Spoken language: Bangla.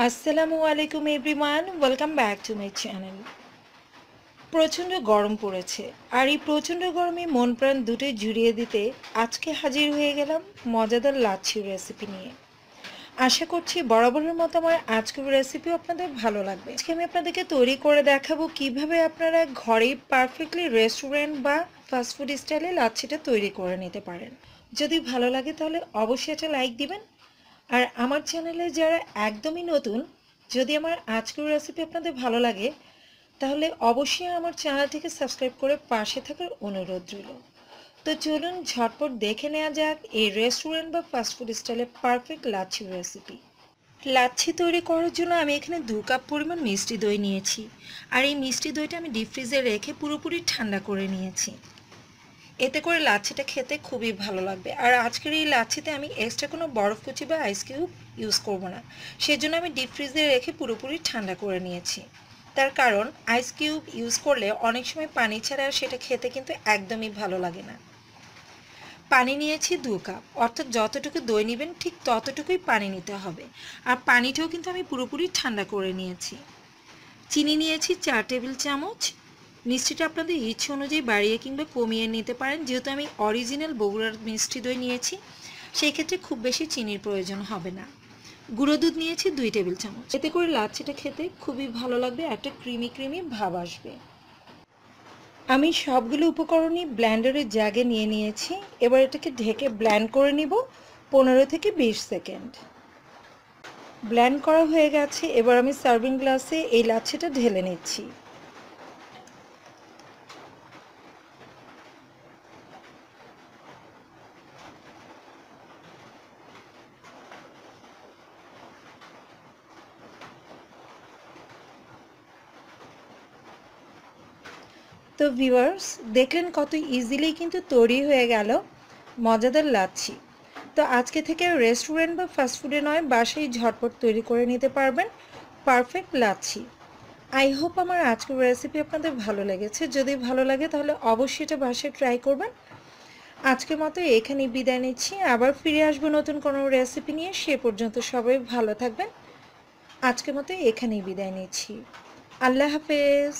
আসসালামু আলাইকুম everyone, welcome back to my channel. প্রচণ্ড গরম পড়েছে, আর এই প্রচণ্ড গরমে মন প্রাণ দুটোই জুড়িয়ে দিতে আজকে হাজির হয়ে গেলাম মজাদার লাচ্ছির রেসিপি নিয়ে। আশা করছি বরাবরের মতো আমার আজকের রেসিপিও আপনাদের ভালো লাগবে। আজকে আমি আপনাদেরকে তৈরি করে দেখাবো কিভাবে আপনারা ঘরেই পারফেক্টলি রেস্টুরেন্ট বা ফাস্টফুড স্টাইলে লাচ্ছিটা তৈরি করে নিতে পারেন। যদি ভালো লাগে তাহলে অবশ্যই একটা লাইক দিবেন। আর আমার চ্যানেলে যারা একদমই নতুন, যদি আমার আজকের রেসিপি আপনাদের ভালো লাগে তাহলে অবশ্যই আমার চ্যানেলটিকে সাবস্ক্রাইব করে পাশে থাকার অনুরোধ রইল। তো চলুন ঝটপট দেখে নেওয়া যাক এই রেস্টুরেন্ট বা ফাস্টফুড স্টাইলে পারফেক্ট লাচ্ছি রেসিপি। লাচ্ছি তৈরি করার জন্য আমি এখানে 2 কাপ পরিমাণ মিষ্টি দই নিয়েছি, আর এই মিষ্টি দইটা আমি ডিপ ফ্রিজে রেখে পুরোপুরি ঠান্ডা করে নিয়েছি। এতে করে লাচ্ছিটা খেতে খুবই ভালো লাগবে। আর আজকের এই লাচ্ছিতে আমি এক্সট্রা কোনো বরফ কুচি বা আইস কিউব ইউজ করব না, সেজন্য আমি ডিপ ফ্রিজে রেখে পুরোপুরি ঠান্ডা করে নিয়েছি। তার কারণ আইস কিউব ইউজ করলে অনেক সময় পানি ছাড়া সেটা খেতে কিন্তু একদমই ভালো লাগে না। পানি নিয়েছি 2 কাপ, অর্থাৎ যতটুকু দই নেবেন ঠিক ততটুকুই পানি নিতে হবে। আর পানিটাও কিন্তু আমি পুরোপুরি ঠান্ডা করে নিয়েছি। চিনি নিয়েছি 4 টেবিল চামচ। মিষ্টিটা আপনাদের ইচ্ছে অনুযায়ী বাড়িয়ে কিংবা কমিয়ে নিতে পারেন। যেহেতু আমি অরিজিনাল বগুড়ার মিষ্টি দই নিয়েছি, সেই ক্ষেত্রে খুব বেশি চিনির প্রয়োজন হবে না। গুঁড়ো দুধ নিয়েছি 2 টেবিল চামচ। এতে করে লাচ্ছিটা খেতে খুবই ভালো লাগবে, একটা ক্রিমি ক্রিমি ভাব আসবে। আমি সবগুলো উপকরণই ব্লেন্ডারের জাগে নিয়ে নিয়েছি। এবার এটাকে ঢেকে ব্লেন্ড করে নিব 15 থেকে 20 সেকেন্ড। ব্লেন্ড করা হয়ে গেছে। এবার আমি সার্ভিং গ্লাসে এই লাচ্ছিটা ঢেলে নিচ্ছি। তো ভিউয়ার্স, দেখলেন কত ইজিলি কিন্তু তৈরি হয়ে গেল মজাদার লাচ্ছি। তো আজকে থেকে রেস্টুরেন্ট বা ফাস্টফুডে নয়, বাসায় ঝটপট তৈরি করে নিতে পারবেন পারফেক্ট লাচ্ছি। আই হোপ আমার আজকের রেসিপি আপনাদের ভালো লেগেছে। যদি ভালো লাগে তাহলে অবশ্যই এটা বাসায় ট্রাই করবেন। আজকের মতো এখানেই বিদায় নিচ্ছি, আবার ফিরে আসবো নতুন কোনো রেসিপি নিয়ে। সে পর্যন্ত সবাই ভালো থাকবেন। আজকের মতো এখানেই বিদায় নিচ্ছি। আল্লাহ হাফেজ।